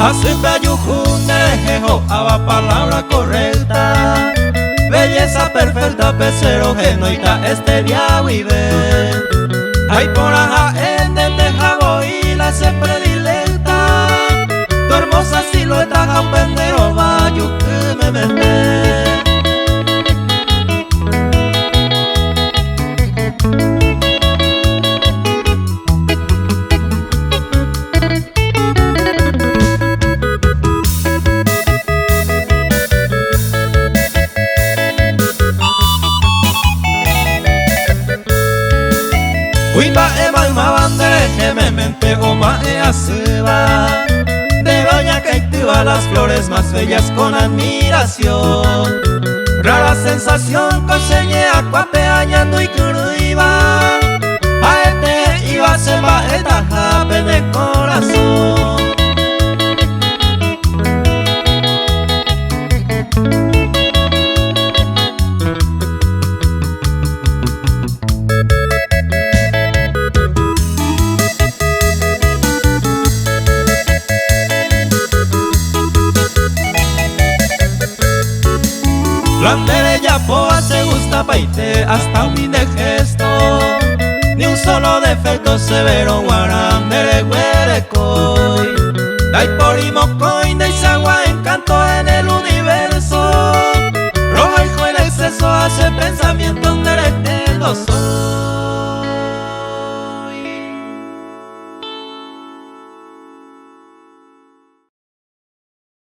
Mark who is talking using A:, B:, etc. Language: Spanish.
A: Así peyujundejo, aba palabra correcta. Belleza perfecta, pecero genoita, este día vive. Ay, por ajá, en el tejabo y la se predilecta. Tu hermosa silueta, un pendejo, vayu que me mete. Uiba ema uma bandere que me mente oma easuba. De doña Caitiba las flores más bellas con admiración. Rara sensación consegué acuape añando y curuiba. Aete iba se va etaja pene corazón. Landere ya poa se gusta paite hasta un de gesto. Ni un solo defecto severo guarandere guerecoy. Dai por imocoy de Isagua encanto en el universo. Rojo hijo en exceso hace pensamiento en el soy.